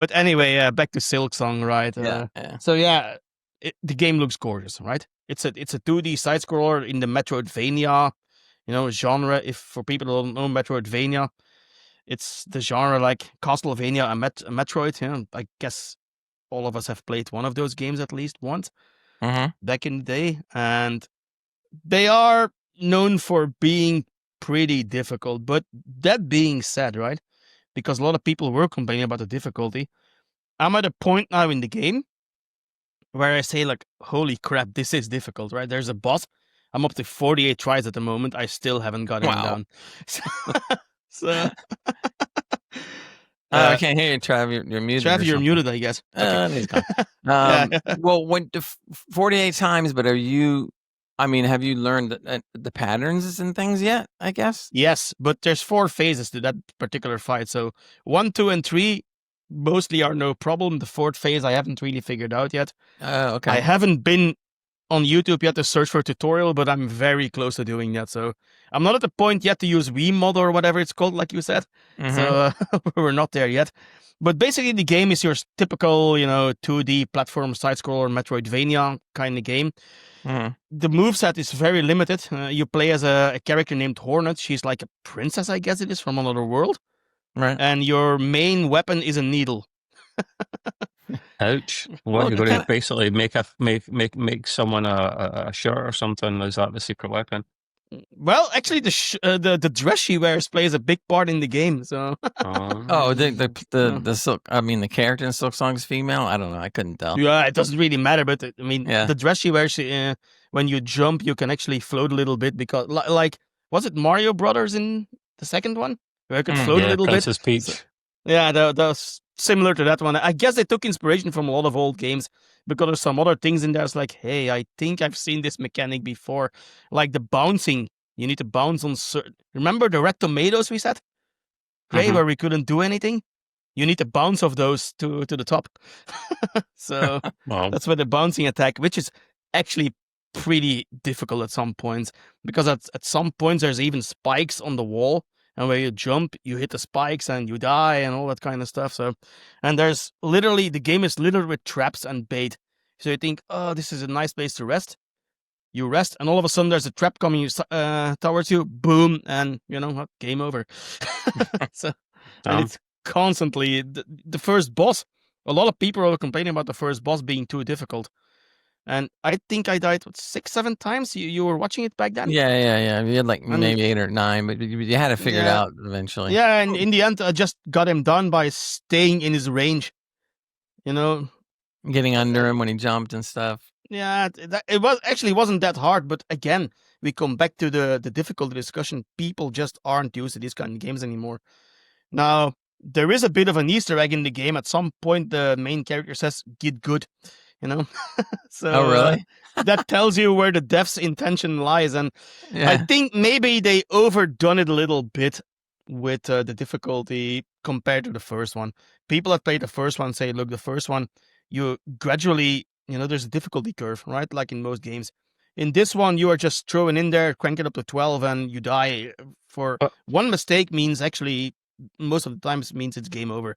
But anyway, back to Silksong, right? Yeah. So yeah, the game looks gorgeous, right? It's a 2D side scroller in the Metroidvania, genre. If for people who don't know Metroidvania, it's the genre like Castlevania and Metroid. I guess all of us have played one of those games at least once Mm-hmm. back in the day, and they are known for being pretty difficult. But that being said, right, because a lot of people were complaining about the difficulty, I'm at a point now in the game where I say like, holy crap, this is difficult, right? There's a boss. I'm up to 48 tries at the moment. I still haven't gotten him Wow. down. So, I can't hear you, Trav. You're muted Trav, or you're something. muted, I guess. Okay. He's gone. Yeah. Well, 48 times, but have you learned the patterns and things yet, I guess? Yes, but there's 4 phases to that particular fight. So 1, 2, and 3 mostly are no problem. The 4th phase I haven't really figured out yet. Okay. I haven't been on YouTube yet to search for a tutorial, but I'm very close to doing that. So I'm not at the point yet to use Wiimote or whatever it's called, like you said. Mm-hmm. So we're not there yet. But basically, the game is your typical, 2D platform side-scroller Metroidvania kind of game. Mm-hmm. The moveset is very limited. You play as a character named Hornet. She's like a princess, I guess it is, from another world. Right. And your main weapon is a needle. Ouch! What Well, you're going to basically make someone a shirt or something? Is that the secret weapon? Well, actually, the dress she wears plays a big part in the game. So. The Silk. I mean, the character in Silksong is female. I don't know. I couldn't tell. Yeah, it doesn't really matter. But I mean, the dress she wears, when you jump, you can actually float a little bit because, like, was it Mario Brothers in the second one where you could float a little Princess bit? Peach. So, yeah, that was similar to that one. I guess they took inspiration from a lot of old games because there's some other things in there. It's like, hey, I think I've seen this mechanic before, like the bouncing. You need to bounce on certain. Remember the red tomatoes we said? Okay, where we couldn't do anything. You need to bounce off those to the top. So that's where the bouncing attack, which is actually pretty difficult at some points, because at some points there's even spikes on the wall, and where you jump, you hit the spikes and you die and all that kind of stuff. So, and there's literally, the game is littered with traps and bait. So you think, oh, this is a nice place to rest. You rest, and all of a sudden there's a trap coming towards you. Boom, and game over. So, and it's constantly the first boss. A lot of people are complaining about the first boss being too difficult, and I think I died 6, 7 times. You were watching it back then. Yeah. You had like maybe 8 or 9, but you had to figure it out eventually. Yeah, and in the end, I just got him done by staying in his range. Getting under him when he jumped and stuff. Yeah, it wasn't that hard, but again, we come back to the difficulty discussion. People just aren't used to these kind of games anymore. Now, there is a bit of an Easter egg in the game. At some point, the main character says, "Get good," So, oh, really? That tells you where the dev's intention lies, and I think maybe they overdone it a little bit with the difficulty compared to the first one. People that played the first one say, "Look, the first one, you gradually." There's a difficulty curve, right? Like in most games. In this one, you are just throwing in there, crank it up to 12, and you die. For one mistake means actually, most of the times means it's game over.